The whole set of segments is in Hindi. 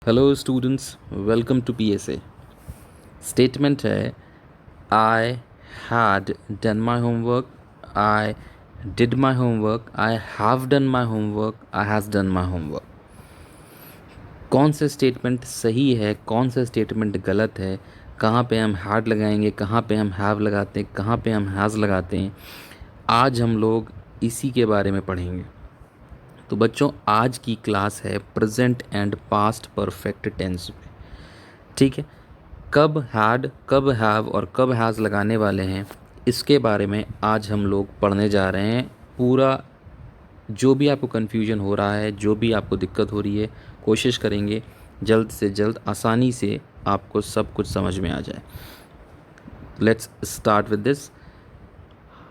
Hello students, welcome to PSA. Statement है I had done my homework, I did my homework, I have done my homework, I has done my homework. कौन सा स्टेटमेंट सही है, कौन सा स्टेटमेंट गलत है, कहाँ पे हम हैड लगाएंगे, कहाँ पे हम हैव लगाते हैं, कहाँ पे हम हैज़ लगाते हैं, आज हम लोग इसी के बारे में पढ़ेंगे। तो बच्चों, आज की क्लास है present and past perfect tense में। ठीक है, कब हैड, कब हैव और कब हैज़ लगाने वाले हैं, इसके बारे में आज हम लोग पढ़ने जा रहे हैं। पूरा जो भी आपको कन्फ्यूजन हो रहा है, जो भी आपको दिक्कत हो रही है, कोशिश करेंगे जल्द से जल्द आसानी से आपको सब कुछ समझ में आ जाए। Let's start with this.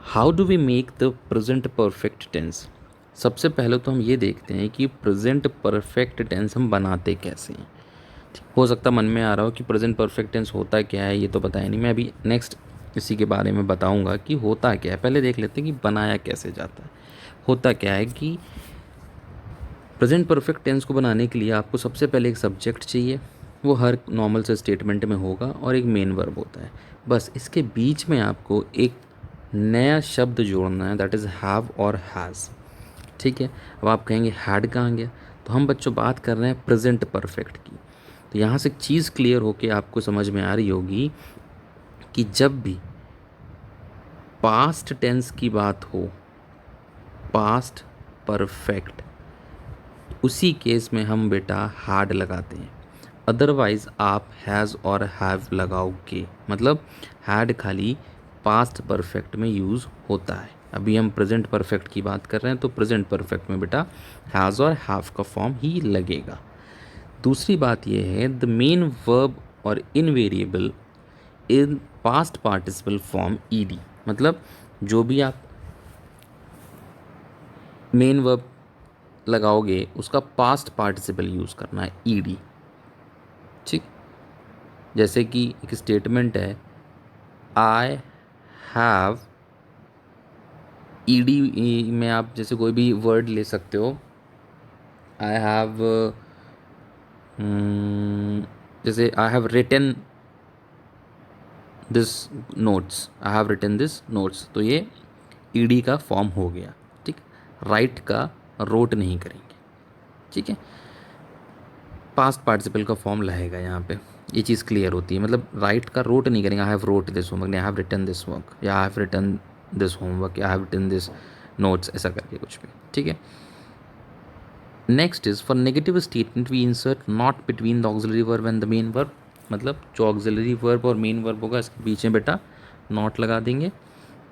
How do we make the present perfect tense. सबसे पहले तो हम ये देखते हैं कि प्रेजेंट परफेक्ट टेंस हम बनाते कैसे हैं। हो सकता मन में आ रहा हो कि प्रेजेंट परफेक्ट टेंस होता क्या है, ये तो पता ही नहीं। मैं अभी नेक्स्ट इसी के बारे में बताऊंगा कि होता क्या है। पहले देख लेते हैं कि बनाया कैसे जाता है। होता क्या है कि प्रेजेंट परफेक्ट टेंस को बनाने के लिए आपको सबसे पहले एक सब्जेक्ट चाहिए, वो हर नॉर्मल से स्टेटमेंट में होगा, और एक मेन वर्ब होता है। बस इसके बीच में आपको एक नया शब्द जोड़ना है, दैट इज़ हैव और हैज़। ठीक है, अब आप कहेंगे हैड कहाँ गया, तो हम बच्चों बात कर रहे हैं प्रेजेंट परफेक्ट की। तो यहाँ से एक चीज़ क्लियर होके आपको समझ में आ रही होगी कि जब भी पास्ट टेंस की बात हो, पास्ट परफेक्ट, उसी केस में हम बेटा हैड लगाते हैं। अदरवाइज़ आप हैज़ और हैव लगाओगे, मतलब हैड खाली पास्ट परफेक्ट में यूज़ होता है। अभी हम प्रेजेंट परफेक्ट की बात कर रहे हैं, तो प्रेजेंट परफेक्ट में बेटा हैज़ और हैव का फॉर्म ही लगेगा। दूसरी बात यह है, द मेन वर्ब और invariable in past participle form ED, मतलब जो भी आप मेन वर्ब लगाओगे उसका पास्ट पार्टिसिपल यूज़ करना है, ईडी। ठीक, जैसे कि एक स्टेटमेंट है आई हैव, ईडी में आप जैसे कोई भी वर्ड ले सकते हो। आई हैव, जैसे I have written this notes, I have written this notes, तो ये ईडी का फॉर्म हो गया। ठीक, राइट का रोट नहीं करेंगे। ठीक है, पास्ट पार्टिसिपल का फॉर्म रहेगा यहाँ पे, ये चीज़ क्लियर होती है। मतलब राइट का रोट नहीं करेंगे, I have wrote this homework, I have written this work, या I have written this homework, या I have written this notes, ऐसा करके कुछ भी। ठीक है, next is for negative statement we insert not between the auxiliary verb and the main verb, मतलब जो ऑक्सिलरी वर्ब और मेन वर्ब होगा इसके बीच में बेटा नॉट लगा देंगे।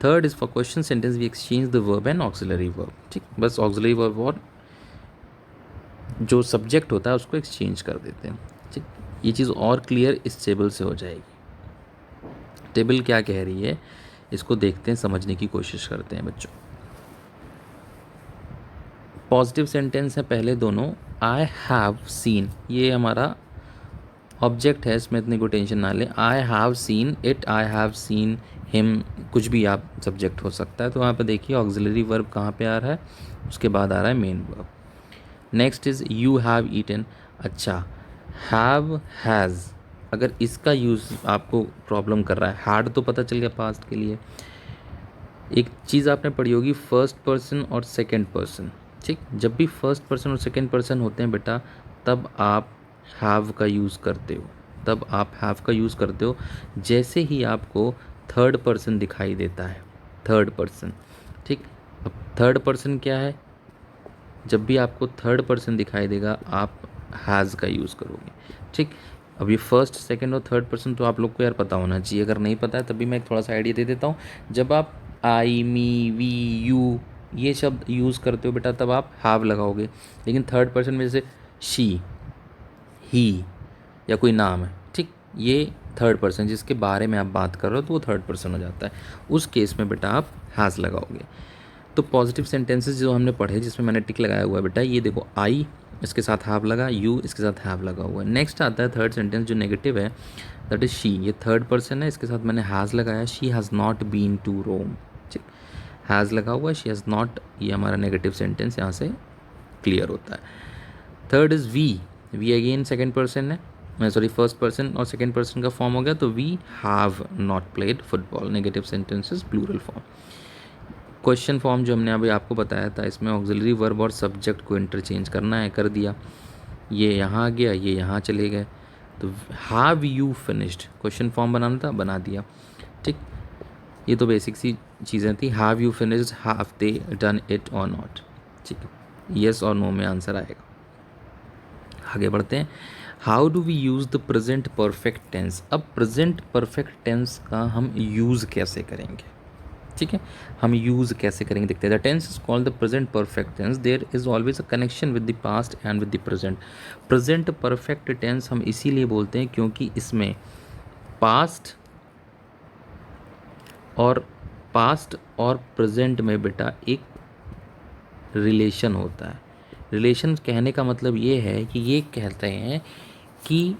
Third is for question sentence we exchange the verb and auxiliary verb. ठीक, बस ऑक्सिलरी वर्ब और जो सब्जेक्ट होता है उसको एक्सचेंज कर देते हैं। ठीक, ये चीज़ और क्लियर इस टेबल से हो जाएगी। टेबल क्या कह रही है इसको देखते हैं, समझने की कोशिश करते हैं बच्चों। पॉजिटिव सेंटेंस है पहले दोनों, आई हैव सीन, ये हमारा ऑब्जेक्ट है, इसमें इतनी कोई टेंशन ना ले। आई have seen it, I have seen him, कुछ भी आप सब्जेक्ट हो सकता है। तो वहाँ पे देखिए ऑक्सिलरी वर्ब कहाँ पे आ रहा है, उसके बाद आ रहा है main verb. Next is you have eaten. अच्छा, हैव हैज़, अगर इसका यूज़ आपको प्रॉब्लम कर रहा है, हैड तो पता चल गया पास्ट के लिए। एक चीज़ आपने पढ़ी होगी, फर्स्ट पर्सन और सेकंड पर्सन। ठीक, जब भी फर्स्ट पर्सन और सेकंड पर्सन होते हैं बेटा, तब आप हैव का यूज़ करते हो, तब आप हैव का यूज़ करते हो। जैसे ही आपको थर्ड पर्सन दिखाई देता है, थर्ड पर्सन। ठीक, अब थर्ड पर्सन क्या है, जब भी आपको थर्ड पर्सन दिखाई देगा आप हैज़ का यूज़ करोगे। ठीक, अब ये फर्स्ट सेकंड और थर्ड पर्सन तो आप लोग को यार पता होना चाहिए, अगर नहीं पता है तभी मैं थोड़ा सा आइडिया दे देता हूँ। जब आप आई, मी, वी, यू ये शब्द यूज़ करते हो बेटा, तब आप हैव लगाओगे। लेकिन थर्ड पर्सन में जैसे शी, ही, या कोई नाम है, ठीक, ये थर्ड पर्सन जिसके बारे में आप बात कर रहे हो, तो वो थर्ड पर्सन हो जाता है। उस केस में बेटा आप हैज़ लगाओगे। तो पॉजिटिव सेंटेंसेस जो हमने पढ़े, जिसमें मैंने टिक लगाया हुआ है बेटा, ये देखो, आई इसके साथ हैव लगा, यू इसके साथ हैव लगा हुआ है। नेक्स्ट आता है थर्ड सेंटेंस जो नेगेटिव है, दैट इज शी, ये थर्ड पर्सन है, इसके साथ मैंने हैज़ लगाया, she has not been to Rome. ठीक, हैज़ लगा हुआ है, शी हैज़ नॉट, ये हमारा नेगेटिव सेंटेंस यहाँ से क्लियर होता है। Third is we, we again second person है, सॉरी फर्स्ट पर्सन और सेकेंड पर्सन का फॉर्म हो गया, तो we have not played football, negative sentences plural form. Question form जो हमने अभी आपको बताया था, इसमें ऑक्सिलरी वर्ब और सब्जेक्ट को इंटरचेंज करना है, कर दिया, ये यहाँ आ गया, ये यहाँ चले गए, तो have you finished, question form बनाना था, बना दिया। ठीक, ये तो बेसिक सी चीज़ें थी। Have you finished, have they done it और नॉट। ठीक है, येस और नो में आंसर आएगा। आगे बढ़ते हैं। How do we use the present perfect tense. अब प्रेजेंट परफेक्ट टेंस का हम यूज़ कैसे करेंगे, ठीक है, हम यूज़ कैसे करेंगे देखते हैं। The tense is called the present perfect tense, there is always a connection with the past and with the present. Present perfect tense हम इसीलिए बोलते हैं क्योंकि इसमें पास्ट और प्रेजेंट में बेटा एक रिलेशन होता है। रिलेशन कहने का मतलब ये है कि ये कहते हैं कि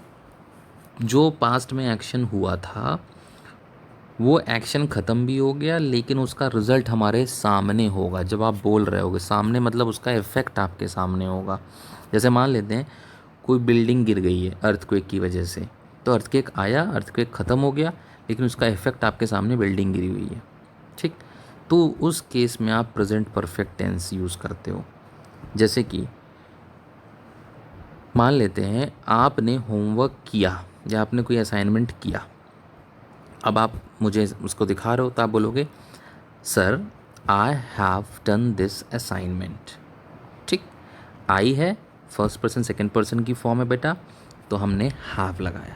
जो पास्ट में एक्शन हुआ था वो एक्शन ख़त्म भी हो गया, लेकिन उसका रिज़ल्ट हमारे सामने होगा जब आप बोल रहे होगे। सामने मतलब उसका इफ़ेक्ट आपके सामने होगा। जैसे मान लेते हैं कोई बिल्डिंग गिर गई है अर्थक्वेक की वजह से, तो अर्थक्वेक आया, अर्थक्वेक ख़त्म हो गया, लेकिन उसका इफ़ेक्ट आपके सामने बिल्डिंग गिरी हुई है। ठीक, तो उस केस में आप प्रेजेंट परफेक्ट टेंस यूज़ करते हो। जैसे कि मान लेते हैं आपने होमवर्क किया या आपने कोई असाइनमेंट किया, अब आप मुझे उसको दिखा रहे हो, तो आप बोलोगे sir I have done this assignment. ठीक, आई है फर्स्ट पर्सन सेकंड पर्सन की फॉर्म है बेटा, तो हमने हैव लगाया,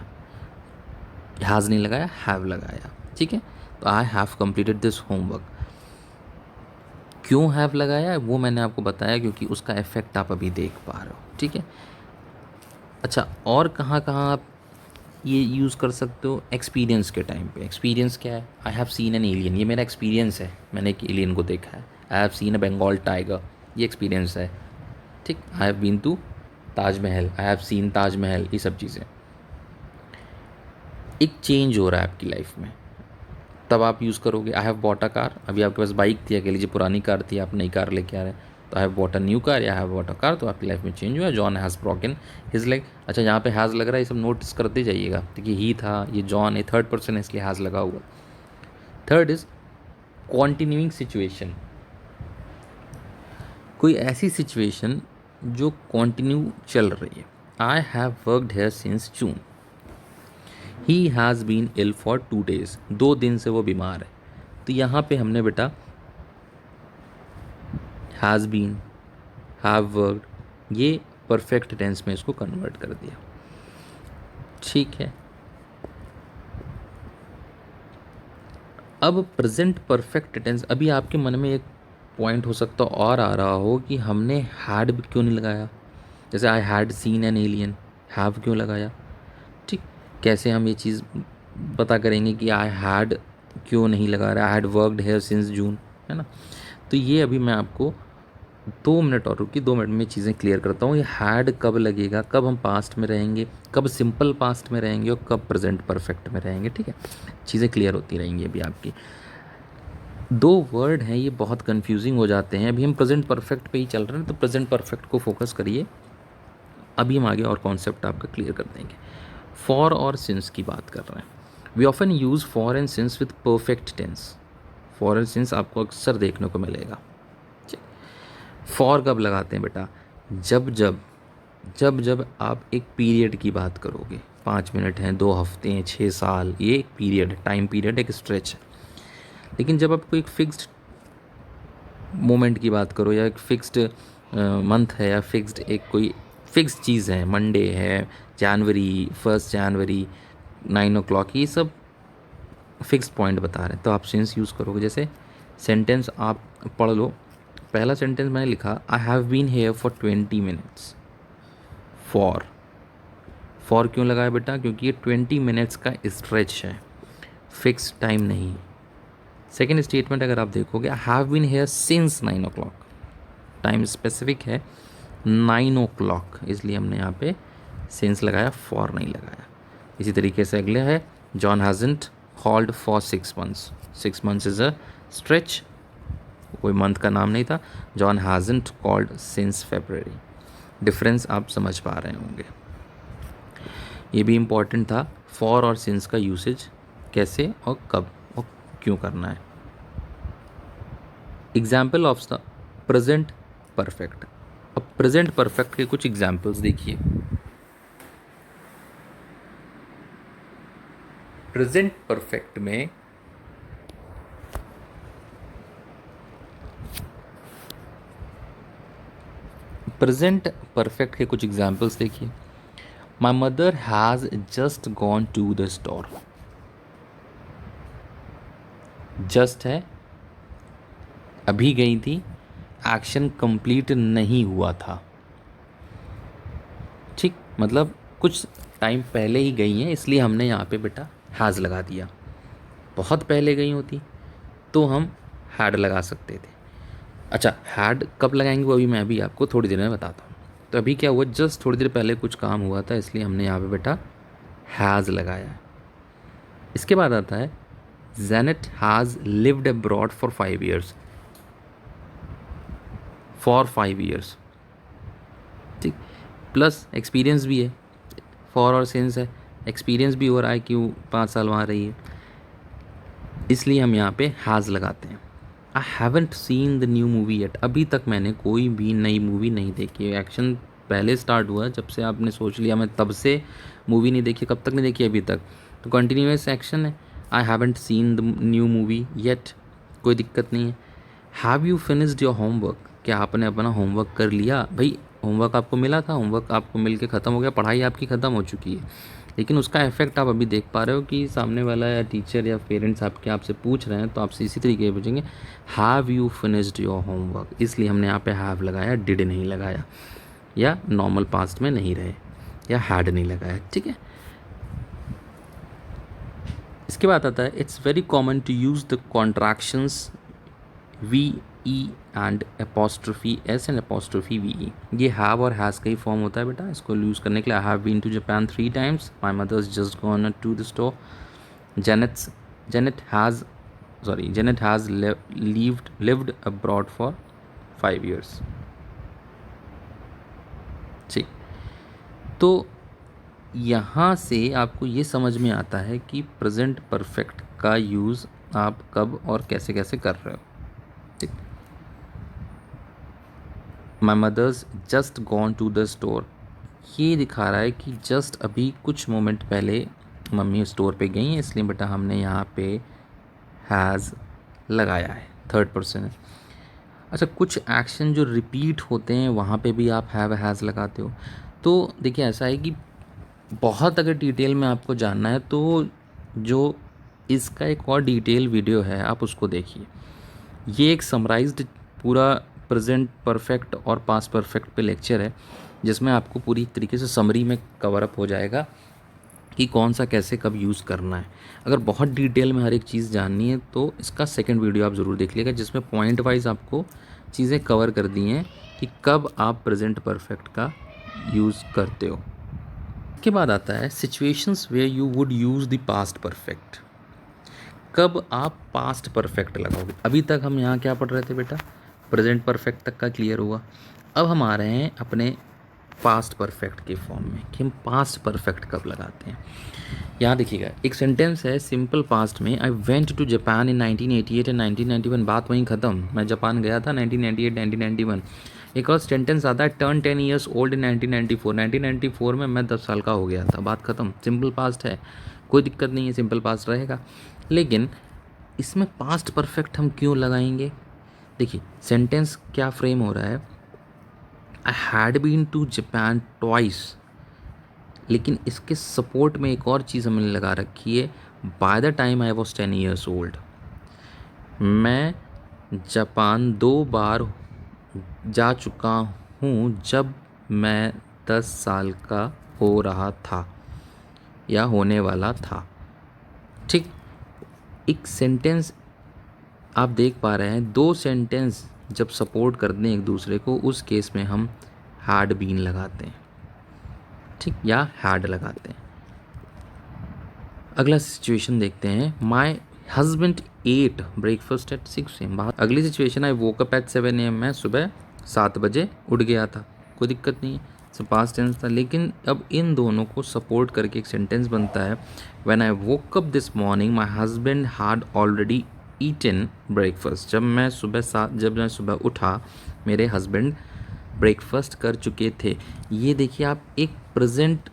हैज़ नहीं लगाया, हैव लगाया। ठीक है, तो I have completed this homework. क्यों हैव लगाया वो मैंने आपको बताया, क्योंकि उसका इफेक्ट आप अभी देख पा रहे हो। ठीक है, अच्छा, और कहाँ कहाँ आप ये यूज़ कर सकते हो? एक्सपीरियंस के टाइम पे। एक्सपीरियंस क्या है? I have seen an alien, ये मेरा एक्सपीरियंस है, मैंने एक एलियन को देखा है। I have seen a Bengal tiger, ये एक्सपीरियंस है। ठीक, I have been to Taj Mahal, I have seen Taj Mahal, ये सब चीज़ें। एक चेंज हो रहा है आपकी लाइफ में, तब आप यूज़ करोगे। आई हैव बॉट अ कार, अभी आपके पास बाइक थी, कह लीजिए पुरानी कार थी, आप नई कार लेके आ रहे हैं, तो I have bought a new car या I have bought a car, तो आपकी लाइफ में चेंज हुआ। John has broken his leg. अच्छा, यहाँ पे हैज़ लग रहा है, ये सब नोटिस करते जाइएगा। देखिए ही था, ये जॉन है, थर्ड पर्सन है, इसलिए हैज़ लगा हुआ। थर्ड इज कॉन्टिन्यूइंग सिचुएशन, कोई ऐसी सिचुएशन जो कॉन्टिन्यू चल रही है। I have worked here since June, he has been ill for 2 days, 2 दिन से वो बीमार है। तो यहाँ पे हमने बेटा हैज़ बीन, हैव वर्कड, ये परफेक्ट टेंस में इसको कन्वर्ट कर दिया। ठीक है, अब प्रेजेंट परफेक्ट टेंस, अभी आपके मन में एक पॉइंट हो सकता और आ रहा हो कि हमने हैड क्यों नहीं लगाया। जैसे I had seen an alien, have क्यों लगाया। ठीक, कैसे हम ये चीज़ पता करेंगे कि आई हैड क्यों नहीं लगा रहा। I had worked here since जून, है ना। तो ये अभी मैं आपको 2 मिनट और रुकी, 2 मिनट में चीज़ें क्लियर करता हूँ। ये हैड कब लगेगा, कब हम पास्ट में रहेंगे, कब सिंपल पास्ट में रहेंगे और कब प्रेजेंट परफेक्ट में रहेंगे। ठीक है, चीज़ें क्लियर होती रहेंगी अभी आपकी। 2 वर्ड हैं, ये बहुत कंफ्यूजिंग हो जाते हैं। अभी हम प्रेजेंट परफेक्ट पे ही चल रहे हैं, तो प्रेजेंट परफेक्ट को फोकस करिए। अभी हम आगे और कॉन्सेप्ट आपका क्लियर कर देंगे। फॉर और सिंस की बात कर रहे हैं। We often use for and since with perfect tense. For and since आपको अक्सर देखने को मिलेगा। फॉर कब लगाते हैं बेटा? जब आप एक पीरियड की बात करोगे, 5 मिनट हैं, 2 हफ्ते हैं, 6 साल, ये एक पीरियड, टाइम पीरियड, एक स्ट्रेच है। लेकिन जब आप कोई एक फिक्स्ड मोमेंट की बात करो, या एक फिक्स्ड मंथ है, या फिक्स्ड एक कोई फिक्स्ड चीज़ है, मंडे है, जनवरी 1 जनवरी 9 o'clock, ये सब फिक्स्ड पॉइंट बता रहे हैं, तो आप सिंस यूज़ करोगे। जैसे सेंटेंस आप पढ़ लो, पहला सेंटेंस मैंने लिखा, I have been here for 20 minutes। फॉर क्यों लगाया बेटा? क्योंकि ये 20 minutes का स्ट्रेच है, फिक्स टाइम नहीं। सेकेंड स्टेटमेंट अगर आप देखोगे, I have been here since 9 o'clock, time specific है 9 o'clock, इसलिए हमने यहाँ पे सिंस लगाया, फॉर नहीं लगाया। इसी तरीके से अगले है, John hasn't called for 6 months। 6 months is a stretch, कोई मंथ का नाम नहीं था। John hasn't called since February. Difference आप समझ पा रहे होंगे। ये भी इम्पॉर्टेंट था, फॉर और सिंस का यूसेज कैसे और कब और क्यों करना है। Example of the present perfect. अब प्रेजेंट परफेक्ट के कुछ एग्जाम्पल्स देखिए। प्रेजेंट परफेक्ट में प्रेजेंट परफेक्ट के कुछ एग्जाम्पल्स देखिए। My mother has just gone to the store. Just है, अभी गई थी, एक्शन कंप्लीट नहीं हुआ था। ठीक, मतलब कुछ टाइम पहले ही गई हैं, इसलिए हमने यहाँ पे बेटा हैज़ लगा दिया। बहुत पहले गई होती तो हम हैड लगा सकते थे। अच्छा, हैड कब लगाएंगे वो अभी मैं अभी आपको थोड़ी देर में बताता हूँ। तो अभी क्या हुआ, जस्ट थोड़ी देर पहले कुछ काम हुआ था, इसलिए हमने यहाँ पे बेटा हैज़ लगाया है। इसके बाद आता है Janet has lived abroad for 5 years। For 5 years, ठीक, प्लस एक्सपीरियंस भी है, फॉर और सिंस है, एक्सपीरियंस भी हो रहा है कि वो 5 साल वहाँ रही है, इसलिए हम यहाँ पे हैज़ लगाते हैं। I haven't seen the new movie yet. अभी तक मैंने कोई भी नई मूवी नहीं देखी है। एक्शन पहले स्टार्ट हुआ जब से आपने सोच लिया मैं तब से मूवी नहीं देखी, कब तक नहीं देखी अभी तक, तो कंटिन्यूस एक्शन है। I haven't seen the new movie yet, कोई दिक्कत नहीं है। Have you finished your homework. क्या आपने अपना होमवर्क कर लिया? भाई होमवर्क आपको मिला था, होमवर्क आपको मिल के ख़त्म हो गया, पढ़ाई आपकी ख़त्म हो चुकी है, लेकिन उसका इफेक्ट आप अभी देख पा रहे हो कि सामने वाला या टीचर या पेरेंट्स आपके आपसे पूछ रहे हैं, तो आपसे इसी तरीके से पूछेंगे have you finished your homework. इसलिए हमने यहाँ पे हैव लगाया, डिड नहीं लगाया, या नॉर्मल पास्ट में नहीं रहे, या हैड नहीं लगाया, ठीक है। इसके बाद आता है it's very common to use the contractions V E and apostrophe S and apostrophe V E. ये हैव और हैज़ का ही फॉर्म होता है बेटा, इसको यूज़ करने के लिए। I have been to Japan 3 times, my mother's just gone to the store, Janet has lived abroad for 5 years। ठीक, तो यहाँ से आपको ये समझ में आता है कि प्रेजेंट परफेक्ट का यूज़ आप कब और कैसे कैसे कर रहे हो। ठीक, my mother's just gone to the store, ये दिखा रहा है कि जस्ट अभी कुछ मोमेंट पहले मम्मी स्टोर पे गई हैं, इसलिए बेटा हमने यहाँ पे हैज़ लगाया है, थर्ड पर्सन है। अच्छा, कुछ एक्शन जो रिपीट होते हैं वहाँ पे भी आप हैव हैज़ लगाते हो। तो देखिए ऐसा है कि बहुत अगर डिटेल में आपको जानना है तो जो इसका एक और डिटेल वीडियो है आप उसको देखिए। ये एक समराइज्ड पूरा प्रेजेंट परफेक्ट और पास्ट परफेक्ट पे लेक्चर है, जिसमें आपको पूरी तरीके से समरी में कवर अप हो जाएगा कि कौन सा कैसे कब यूज़ करना है। अगर बहुत डिटेल में हर एक चीज़ जाननी है तो इसका सेकंड वीडियो आप ज़रूर देख लीजिएगा, जिसमें पॉइंट वाइज आपको चीज़ें कवर कर दी हैं कि कब आप प्रेजेंट परफेक्ट का यूज़ करते हो। इसके बाद आता है situations where you would use the past perfect. कब आप पास्ट परफेक्ट लगाओगे? अभी तक हम यहाँ क्या पढ़ रहे थे बेटा, प्रेजेंट परफेक्ट तक का क्लियर हुआ। अब हम आ रहे हैं अपने पास्ट परफेक्ट के फॉर्म में कि हम पास्ट परफेक्ट कब लगाते हैं। यहाँ देखिएगा एक सेंटेंस है सिंपल पास्ट में, I went to Japan in 1988 and 1991। बात वहीं ख़त्म, मैं जापान गया था 1998 1991। एक और सेंटेंस आता है टर्न 10 years ओल्ड इन 1994। 1994 में मैं 10 साल का हो गया था, बात ख़त्म, सिंपल पास्ट है, कोई दिक्कत नहीं है, सिंपल पास्ट रहेगा। लेकिन इसमें पास्ट परफेक्ट हम क्यों लगाएंगे? देखिए सेंटेंस क्या फ्रेम हो रहा है, I had been to Japan twice, लेकिन इसके सपोर्ट में एक और चीज़ हमने लगा रखी है, by the time I was 10 years old. मैं जापान 2 बार जा चुका हूँ जब मैं 10 साल का हो रहा था या होने वाला था। ठीक, एक सेंटेंस आप देख पा रहे हैं, 2 सेंटेंस जब सपोर्ट करते हैं एक दूसरे को, उस केस में हम हैड बीन लगाते हैं, ठीक, या हैड लगाते हैं। अगला सिचुएशन देखते हैं, my husband ate breakfast at 6 AM। अगली सिचुएशन है वोक अप एट 7 AM, मैं सुबह 7 बजे उठ गया था, कोई दिक्कत नहीं है। पास्ट टेंस था, लेकिन अब इन दोनों को सपोर्ट करके एक सेंटेंस बनता है, when I woke up this morning my husband had already eaten breakfast. जब मैं सुबह उठा मेरे हस्बैंड ब्रेकफास्ट कर चुके थे। ये देखिए, आप एक प्रेजेंट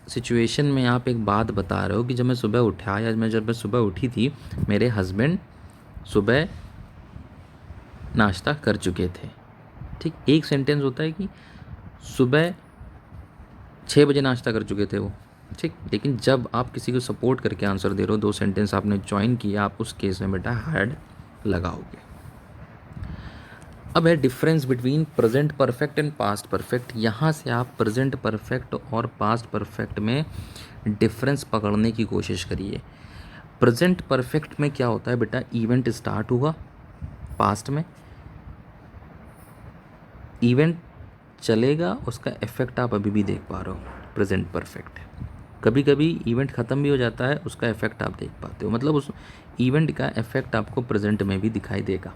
सिचुएशन में आप एक बात बता रहे हो कि जब मैं सुबह उठा या जब मैं सुबह उठी थी, मेरे हस्बैंड सुबह नाश्ता कर चुके थे। ठीक, एक सेंटेंस होता है कि सुबह 6 बजे नाश्ता कर चुके थे वो। ठीक, लेकिन जब आप किसी को सपोर्ट करके आंसर दे रहे हो, 2 सेंटेंस आपने ज्वाइन किया, आप उस केस में बेटा हैड लगाओगे। अब है difference between present perfect and past perfect. यहाँ से आप प्रेजेंट परफेक्ट और पास्ट परफेक्ट में डिफरेंस पकड़ने की कोशिश करिए। प्रेजेंट परफेक्ट में क्या होता है बेटा, इवेंट स्टार्ट हुआ पास्ट में, इवेंट चलेगा, उसका इफेक्ट आप अभी भी देख पा रहे हो, प्रेजेंट परफेक्ट। कभी कभी इवेंट ख़त्म भी हो जाता है, उसका इफेक्ट आप देख पाते हो, मतलब उस इवेंट का इफेक्ट आपको प्रेजेंट में भी दिखाई देगा।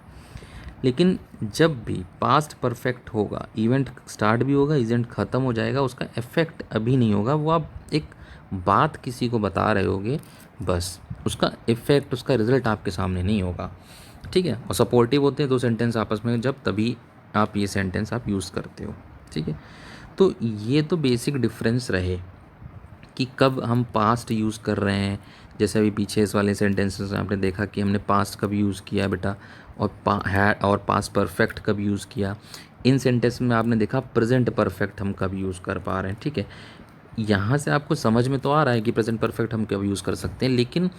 लेकिन जब भी पास्ट परफेक्ट होगा, इवेंट स्टार्ट भी होगा, इवेंट ख़त्म हो जाएगा, उसका इफेक्ट अभी नहीं होगा। वो आप एक बात किसी को बता रहे होगे, बस उसका इफेक्ट, उसका रिजल्ट आपके सामने नहीं होगा। ठीक है, और सपोर्टिव होते हैं 2 सेंटेंस आपस में, जब तभी आप ये सेंटेंस आप यूज़ करते हो। ठीक है, तो ये तो बेसिक डिफरेंस रहे कि कब हम पास्ट यूज़ कर रहे हैं। जैसे अभी पीछे इस वाले सेंटेंसेस में आपने देखा कि हमने पास्ट कब यूज़ किया बेटा, और पास्ट परफेक्ट कब यूज़ किया। इन सेंटेंस में आपने देखा प्रेजेंट परफेक्ट हम कब यूज़ कर पा रहे हैं। ठीक है, यहाँ से आपको समझ में तो आ रहा है कि प्रेजेंट परफेक्ट हम कब यूज़ कर सकते हैं, लेकिन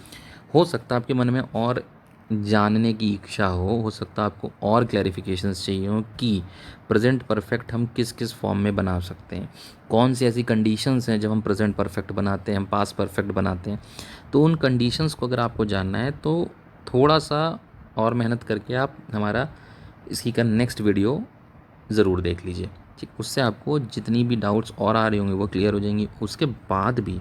हो सकता है आपके मन में और जानने की इच्छा हो सकता है आपको और क्लैरिफिकेशंस चाहिए हो कि प्रेजेंट परफेक्ट हम किस किस फॉर्म में बना सकते हैं, कौन सी ऐसी कंडीशंस हैं जब हम प्रेजेंट परफेक्ट बनाते हैं, हम पास्ट परफेक्ट बनाते हैं। तो उन कंडीशंस को अगर आपको जानना है तो थोड़ा सा और मेहनत करके आप हमारा इसकी का नेक्स्ट वीडियो ज़रूर देख लीजिए। ठीक, उससे आपको जितनी भी डाउट्स और आ रही होंगी वो क्लियर हो जाएंगी। उसके बाद भी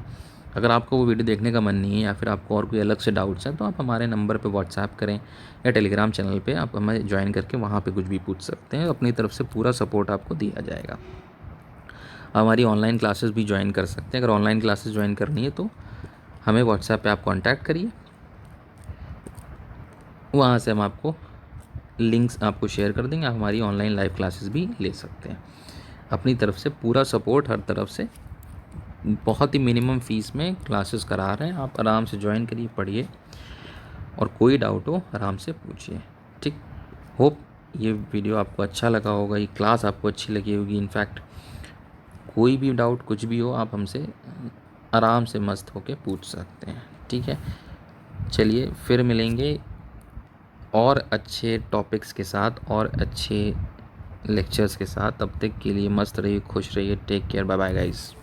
अगर आपको वो वीडियो देखने का मन नहीं है या फिर आपको और कोई अलग से डाउट्स हैं, तो आप हमारे नंबर पे व्हाट्सएप करें या टेलीग्राम चैनल पे आप हमें ज्वाइन करके वहाँ पे कुछ भी पूछ सकते हैं। अपनी तरफ से पूरा सपोर्ट आपको दिया जाएगा। हमारी ऑनलाइन क्लासेस भी ज्वाइन कर सकते हैं। अगर ऑनलाइन क्लासेस ज्वाइन करनी है तो हमें व्हाट्सएप पे आप कांटेक्ट करिए, वहाँ से हम आपको लिंक्स आपको शेयर कर देंगे। आप हमारी ऑनलाइन लाइव क्लासेस भी ले सकते हैं। अपनी तरफ से पूरा सपोर्ट हर तरफ से, बहुत ही मिनिमम फ़ीस में क्लासेस करा रहे हैं। आप आराम से ज्वाइन करिए, पढ़िए, और कोई डाउट हो आराम से पूछिए। ठीक, होप ये वीडियो आपको अच्छा लगा होगा, ये क्लास आपको अच्छी लगी होगी। इनफैक्ट कोई भी डाउट कुछ भी हो आप हमसे आराम से मस्त होके पूछ सकते हैं। ठीक है, चलिए फिर मिलेंगे और अच्छे टॉपिक्स के साथ और अच्छे लेक्चर्स के साथ। तब तक के लिए मस्त रहिए, खुश रहिए, take care, bye bye guys.